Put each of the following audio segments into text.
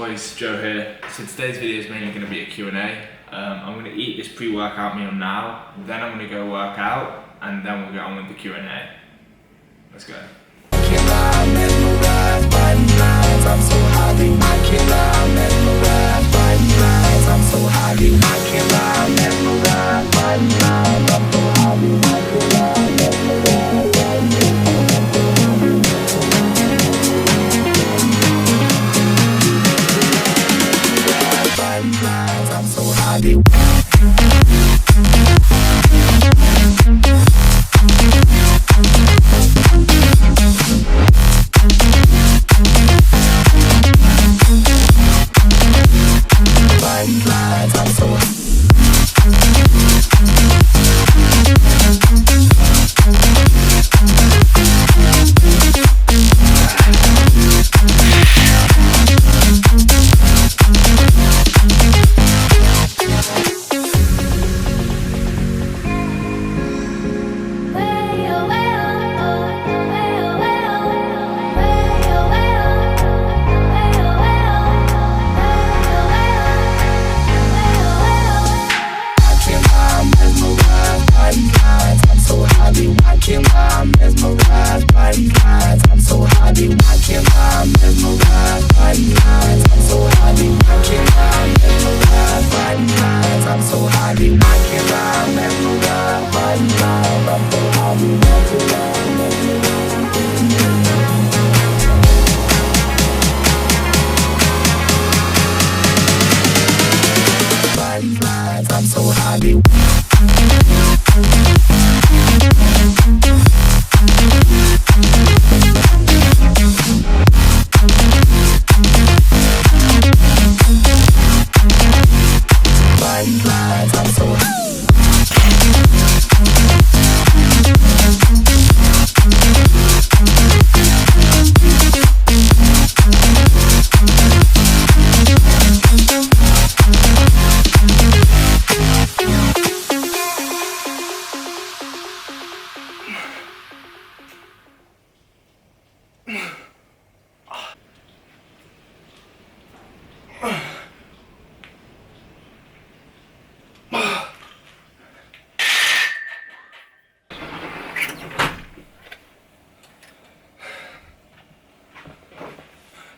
boys, Joe here. So today's video is mainly going to be a Q&A. I'm going to eat this pre-workout meal now, then I'm going to go work out, and then we'll get on with the Q&A. Let's go.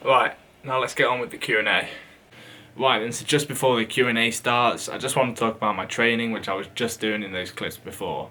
Right, now let's get on with the Q&A. Right, and so just before the Q&A starts, I just want to talk about my training, which I was just doing in those clips before.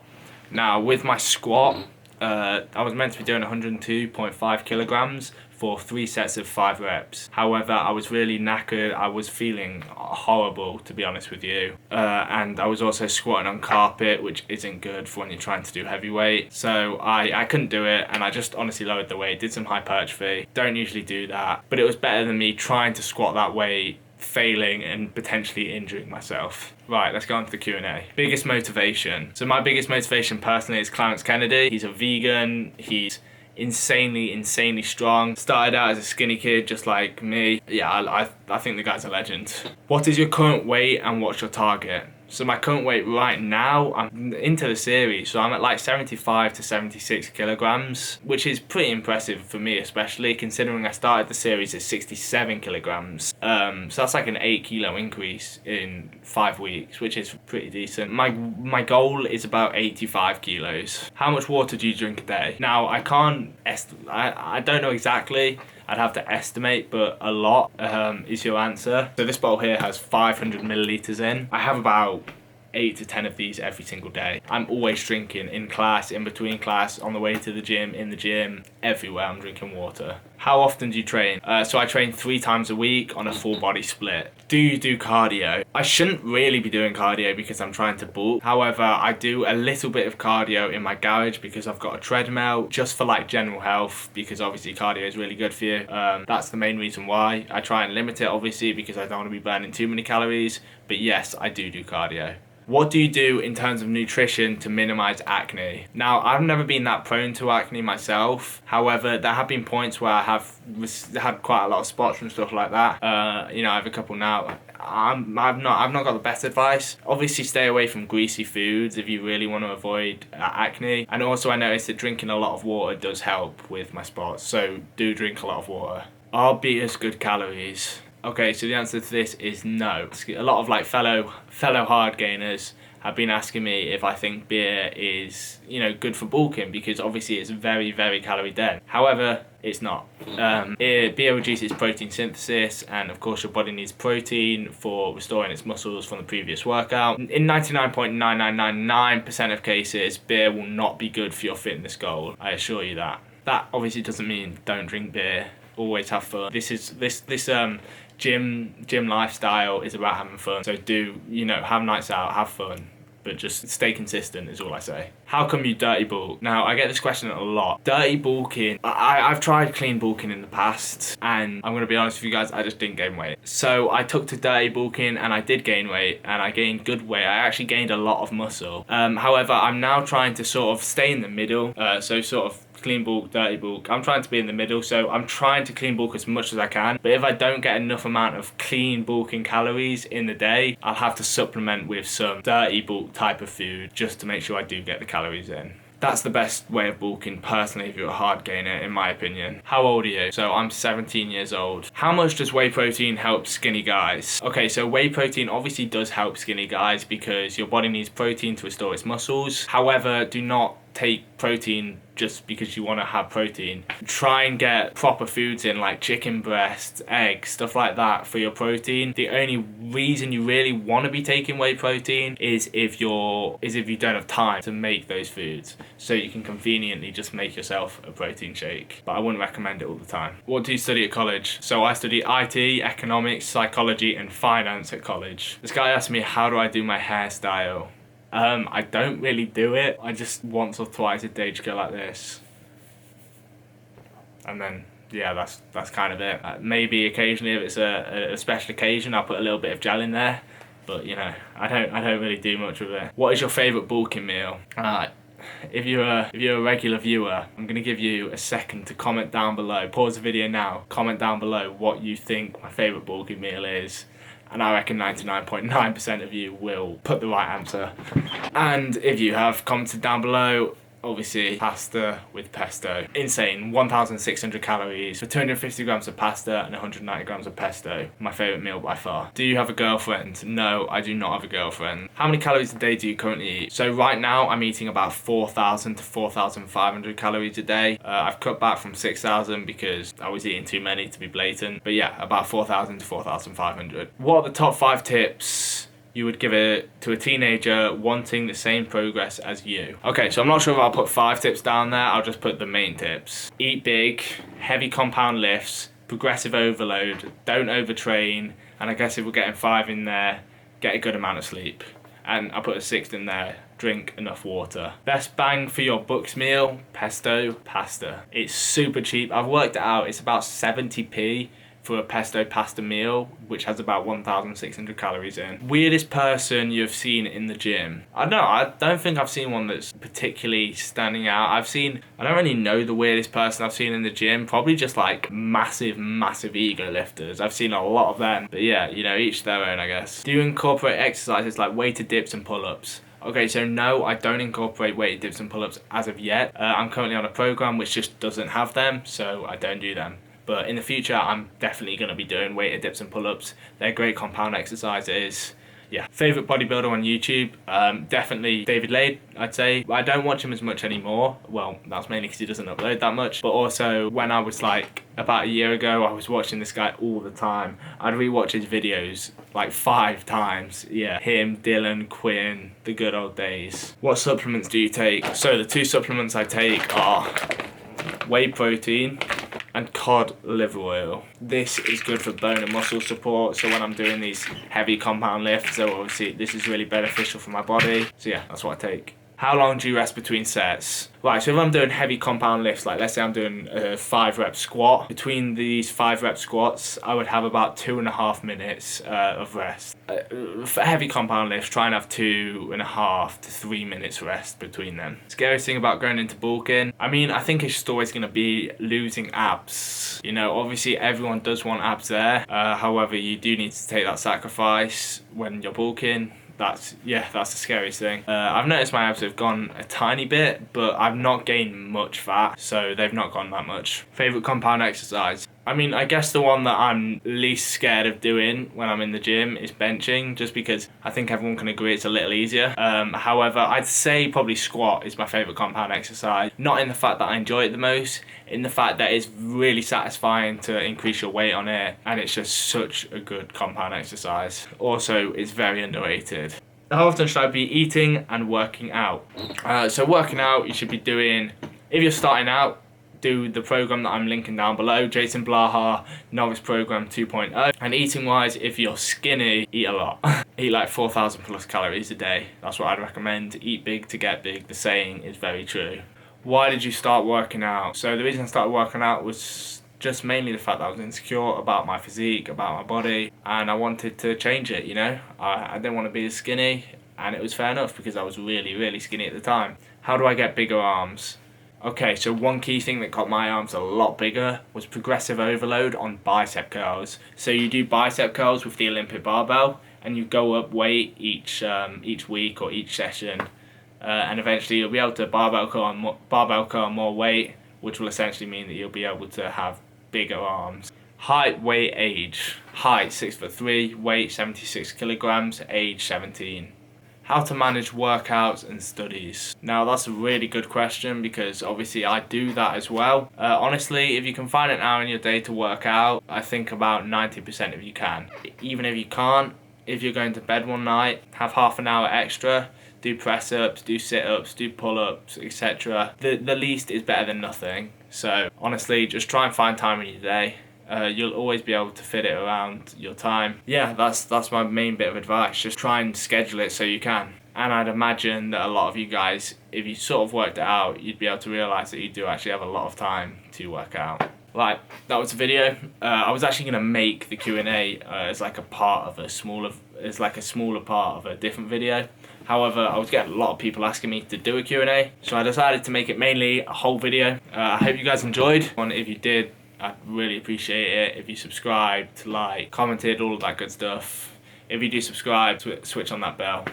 Now, with my squat, I was meant to be doing 102.5 kilograms for 3 sets of 5 reps. However, I was really knackered. I was feeling horrible, to be honest with you. And I was also squatting on carpet, which isn't good for when you're trying to do heavyweight. So I couldn't do it, and I just honestly lowered the weight, did some hypertrophy. Don't usually do that, but it was better than me trying to squat that weight, failing and potentially injuring myself. Right, let's go on to the Q&A. Biggest motivation. So my biggest motivation personally is Clarence Kennedy. He's a vegan. He's insanely strong. Started out as a skinny kid just like me. Yeah, I think the guy's a legend. What is your current weight and what's your target? So my current weight right now, I'm into the series, so I'm at like 75 to 76 kilograms, which is pretty impressive for me, especially considering I started the series at 67 kilograms. So that's like an 8 kilo increase in 5 weeks, which is pretty decent. My goal is about 85 kilos. How much water do you drink a day? Now, I don't know exactly. I'd have to estimate, but a lot is your answer. So this bottle here has 500 milliliters in. I have about 8 to 10 of these every single day. I'm always drinking in class, in between class, on the way to the gym, in the gym, everywhere I'm drinking water. How often do you train? So I train 3 times a week on a full body split. Do you do cardio? I shouldn't really be doing cardio because I'm trying to bulk. However, I do a little bit of cardio in my garage because I've got a treadmill, just for like general health, because obviously cardio is really good for you. That's the main reason why. I try and limit it obviously because I don't want to be burning too many calories, but yes, I do cardio. What do you do in terms of nutrition to minimize acne? Now, I've never been that prone to acne myself. However, there have been points where I have had quite a lot of spots and stuff like that. You know, I have a couple now. I've not got the best advice. Obviously, stay away from greasy foods if you really want to avoid acne. And also, I noticed that drinking a lot of water does help with my spots. So do drink a lot of water. Are beers good calories? Okay, so the answer to this is no. A lot of like fellow hard gainers have been asking me if I think beer is, you know, good for bulking, because obviously it's very, very calorie dense. However, it's not. Beer reduces protein synthesis, and of course your body needs protein for restoring its muscles from the previous workout. In 99.9999% of cases, beer will not be good for your fitness goal. I assure you that. That obviously doesn't mean don't drink beer. Always have fun. This gym lifestyle is about having fun. So do, you know, have nights out, have fun, but just stay consistent is all I say. How come you dirty bulk? Now, I get this question a lot. Dirty bulking, I've tried clean bulking in the past, and I'm gonna be honest with you guys, I just didn't gain weight. So I took to dirty bulking and I did gain weight, and I gained good weight. I actually gained a lot of muscle. However, I'm now trying to sort of stay in the middle, so sort of clean bulk, dirty bulk. I'm trying to be in the middle, so I'm trying to clean bulk as much as I can. But if I don't get enough amount of clean bulking calories in the day, I'll have to supplement with some dirty bulk type of food just to make sure I do get the calories in. That's the best way of bulking, personally, if you're a hard gainer, in my opinion. How old are you? So I'm 17 years old. How much does whey protein help skinny guys? Okay, so whey protein obviously does help skinny guys because your body needs protein to restore its muscles. However, do not take protein just because you want to have protein. Try and get proper foods in, like chicken breast, eggs, stuff like that for your protein. The only reason you really want to be taking whey protein is if you don't have time to make those foods, so you can conveniently just make yourself a protein shake. But I wouldn't recommend it all the time. What do you study at college? So I study IT, economics, psychology and finance at college. This guy asked me, how do I do my hairstyle? I don't really do it. I just once or twice a day just go like this. And then, yeah, that's kind of it. Maybe occasionally if it's a special occasion, I'll put a little bit of gel in there. But, you know, I don't really do much with it. What is your favourite bulking meal? If you're a regular viewer, I'm going to give you a second to comment down below. Pause the video now. Comment down below what you think my favourite bulking meal is. And I reckon 99.9% of you will put the right answer. And if you have commented down below, obviously pasta with pesto. Insane, 1,600 calories for 250 grams of pasta and 190 grams of pesto. My favourite meal by far. Do you have a girlfriend? No, I do not have a girlfriend. How many calories a day do you currently eat? So right now I'm eating about 4,000 to 4,500 calories a day. I've cut back from 6,000 because I was eating too many, to be blatant. But yeah, about 4,000 to 4,500. What are the top 5 tips you would give it to a teenager wanting the same progress as you? Okay, so I'm not sure if I'll put 5 tips down there. I'll just put the main tips. Eat big, heavy compound lifts, progressive overload, don't overtrain, and I guess if we're getting 5 in there, get a good amount of sleep. And I'll put a 6th in there, drink enough water. Best bang for your bucks meal, pesto pasta. It's super cheap. I've worked it out, it's about 70p for a pesto pasta meal, which has about 1,600 calories in. Weirdest person you've seen in the gym? I don't know, I don't think I've seen one that's particularly standing out. I don't really know the weirdest person I've seen in the gym, probably just like massive ego lifters. I've seen a lot of them, but yeah, you know, each their own, I guess. Do you incorporate exercises like weighted dips and pull-ups? Okay, so no, I don't incorporate weighted dips and pull-ups as of yet. I'm currently on a program which just doesn't have them, so I don't do them. But in the future, I'm definitely going to be doing weighted dips and pull-ups. They're great compound exercises. Yeah. Favourite bodybuilder on YouTube? Definitely David Lade, I'd say. I don't watch him as much anymore. Well, that's mainly because he doesn't upload that much. But also, when I was like, about a year ago, I was watching this guy all the time. I'd rewatch his videos like 5 times. Yeah. Him, Dylan, Quinn, the good old days. What supplements do you take? So the 2 supplements I take are whey protein and cod liver oil. This is good for bone and muscle support, so when I'm doing these heavy compound lifts, so obviously this is really beneficial for my body. So yeah, that's what I take. How long do you rest between sets? Right, so if I'm doing heavy compound lifts, like let's say I'm doing a 5 rep squat, between these 5 rep squats, I would have about 2.5 minutes of rest. For heavy compound lifts, try and have 2.5 to 3 minutes rest between them. Scariest thing about going into bulking? I mean, I think it's just always going to be losing abs. You know, obviously everyone does want abs there. However, you do need to take that sacrifice when you're bulking. That's the scariest thing. I've noticed my abs have gone a tiny bit, but I've not gained much fat, so they've not gone that much. Favourite compound exercise? I mean, I guess the one that I'm least scared of doing when I'm in the gym is benching, just because I think everyone can agree it's a little easier. However, I'd say probably squat is my favourite compound exercise. Not in the fact that I enjoy it the most, in the fact that it's really satisfying to increase your weight on it, and it's just such a good compound exercise. Also, it's very underrated. How often should I be eating and working out? So working out, you should be doing, if you're starting out, do the program that I'm linking down below, Jason Blaha Novice Program 2.0. And eating wise, if you're skinny, eat a lot. Eat like 4,000 plus calories a day. That's what I'd recommend. Eat big to get big. The saying is very true. Why did you start working out? So the reason I started working out was just mainly the fact that I was insecure about my physique, about my body, and I wanted to change it, you know? I didn't want to be as skinny, and it was fair enough because I was really, really skinny at the time. How do I get bigger arms? Okay, so one key thing that got my arms a lot bigger was progressive overload on bicep curls. So you do bicep curls with the Olympic barbell, and you go up weight each week or each session, and eventually you'll be able to barbell curl more weight, which will essentially mean that you'll be able to have bigger arms. Height, weight, age. Height 6'3", weight 76 kilograms, age 17. How to manage workouts and studies. Now that's a really good question because obviously I do that as well. Honestly, if you can find an hour in your day to work out, I think about 90% of you can. Even if you can't, if you're going to bed one night, have half an hour extra, do press-ups, do sit-ups, do pull-ups, etc. The least is better than nothing. So honestly, just try and find time in your day. You'll always be able to fit it around your time. Yeah, that's my main bit of advice. Just try and schedule it so you can. And I'd imagine that a lot of you guys, if you sort of worked it out, you'd be able to realise that you do actually have a lot of time to work out. Like, that was the video. I was actually going to make the Q&A as like a part of a smaller part of a different video. However, I was getting a lot of people asking me to do a Q&A, so I decided to make it mainly a whole video. I hope you guys enjoyed. And if you did, I'd really appreciate it if you subscribed, like, commented, all of that good stuff. If you do subscribe, switch on that bell.